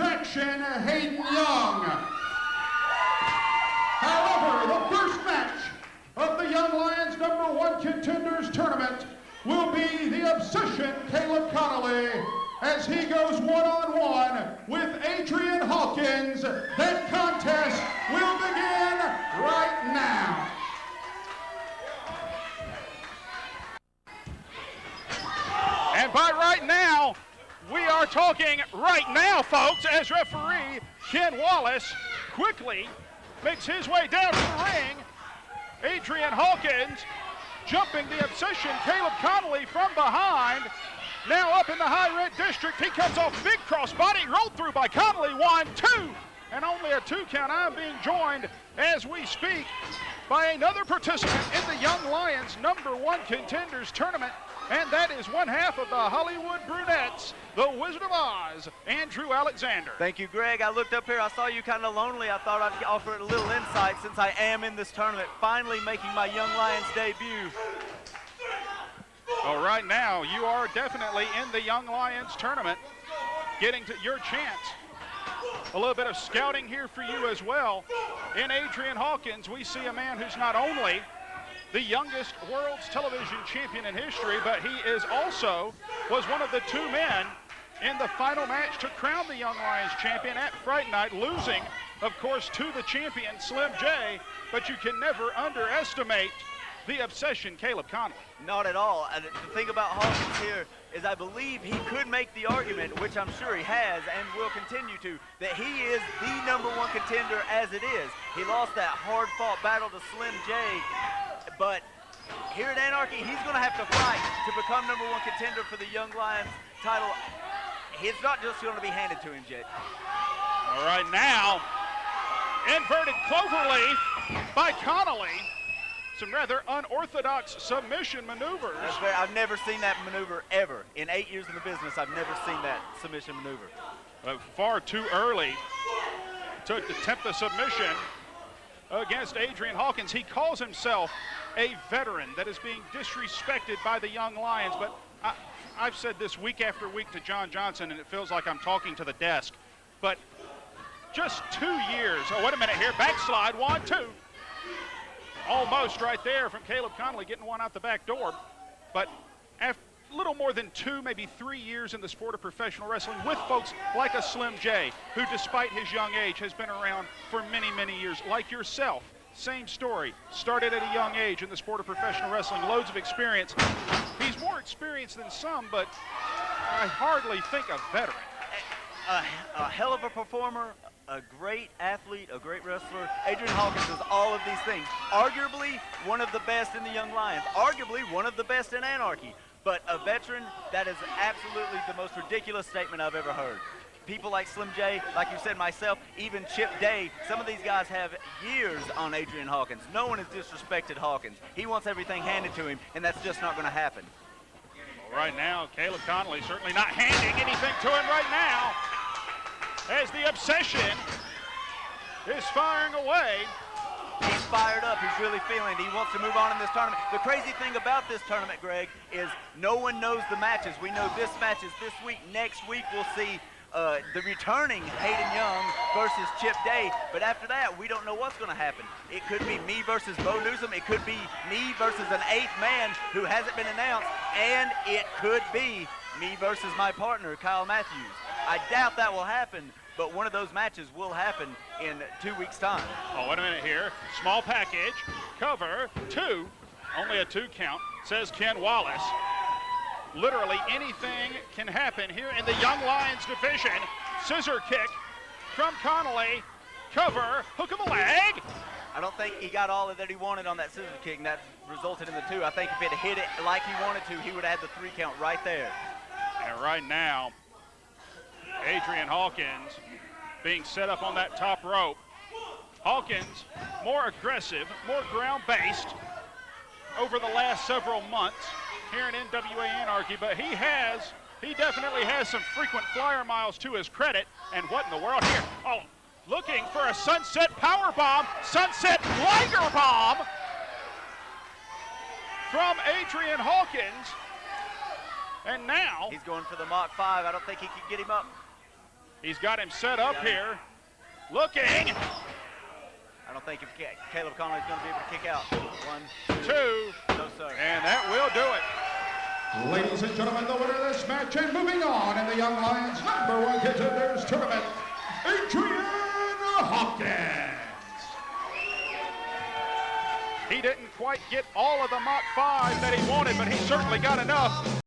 attraction, Hayden Young. However, the first match of the Young Lions #1 Contenders Tournament will be the Obsession Caleb Konley as he goes one-on-one with Adrian Hawkins. That contest will begin right now. And by right now, we are talking right now, folks, as referee Ken Wallace quickly makes his way down to the ring. Adrian Hawkins jumping the Obsession Caleb Konley from behind. Now up in the high red district, he comes off big crossbody, rolled through by Konley, 1, 2, and only a 2 count. I'm being joined as we speak by another participant in the Young Lions #1 Contenders Tournament, and that is one half of the Hollywood Brunettes, the Wizard of Oz, Andrew Alexander. Thank you, Greg. I looked up here, I saw you kind of lonely. I thought I'd offer a little insight since I am in this tournament, finally making my Young Lions debut. Well, right now, you are definitely in the Young Lions tournament, getting to your chance. A little bit of scouting here for you as well. In Adrian Hawkins, we see a man who's not only the youngest world's television champion in history, but he is also was one of the 2 men in the final match to crown the Young Lions champion at Fright Night, losing, of course, to the champion, Slim J, but you can never underestimate the Obsession, Caleb Konley. Not at all. And the thing about Hawkins here is I believe he could make the argument, which I'm sure he has and will continue to, that he is the #1 contender as it is. He lost that hard-fought battle to Slim J, but here at Anarchy, he's going to have to fight to become #1 contender for the Young Lions title. It's not just going to be handed to him, Jake. All right, now, inverted cloverleaf by Konley. Some rather unorthodox submission maneuvers. I've never seen that maneuver ever. In 8 years in the business, I've never seen that submission maneuver. Far too early to attempt the submission against Adrian Hawkins. He calls himself a veteran that is being disrespected by the Young Lions, but I've said this week after week to John Johnson, and it feels like I'm talking to the desk, but just 2 years. Oh, wait a minute here, backslide, 1, 2. Almost right there from Caleb Konley, getting one out the back door. But after a little more than 2, maybe 3 years in the sport of professional wrestling with folks like a Slim J, who despite his young age has been around for many, many years, like yourself. Same story, started at a young age in the sport of professional wrestling, loads of experience. He's more experienced than some, but I hardly think a veteran. A hell of a performer, a great athlete, a great wrestler. Adrian Hawkins is all of these things. Arguably one of the best in the Young Lions. Arguably one of the best in Anarchy. But a veteran, that is absolutely the most ridiculous statement I've ever heard. People like Slim J, like you said, myself, even Chip Day, some of these guys have years on Adrian Hawkins. No one has disrespected Hawkins. He wants everything handed to him, and that's just not going to happen. Well, right now, Caleb Konley certainly not handing anything to him right now, as the Obsession is firing away. He's fired up. He's really feeling it. He wants to move on in this tournament. The crazy thing about this tournament, Greg, is no one knows the matches. We know this match is this week. Next week, we'll see the returning Hayden Young versus Chip Day. But after that, we don't know what's going to happen. It could be me versus Bo Newsom. It could be me versus an 8th man who hasn't been announced. And it could be me versus my partner, Kyle Matthews. I doubt that will happen, but one of those matches will happen in 2 weeks' time. Oh, wait a minute here. Small package, cover, 2. Only a 2 count, says Ken Wallace. Literally anything can happen here in the Young Lions division. Scissor kick from Konley. Cover, hook of the leg. I don't think he got all that he wanted on that scissor kick, and that resulted in the 2. I think if it hit it like he wanted to, he would have had the 3 count right there. And right now, Adrian Hawkins being set up on that top rope. Hawkins more aggressive, more ground-based over the last several months here in NWA Anarchy, but he definitely has some frequent flyer miles to his credit. And what in the world here? Oh, looking for a sunset power bomb, sunset Liger bomb from Adrian Hawkins. And now he's going for the Mach 5. I don't think he can get him up. He's got him set up here. Looking. I don't think if Caleb Konley is going to be able to kick out. 1, 2. No, sir. And that will do it. Ladies and gentlemen, the winner of this match and moving on in the Young Lions #1 Contenders Tournament, Adrian Hawkins. He didn't quite get all of the Mach 5 that he wanted, but he certainly got enough.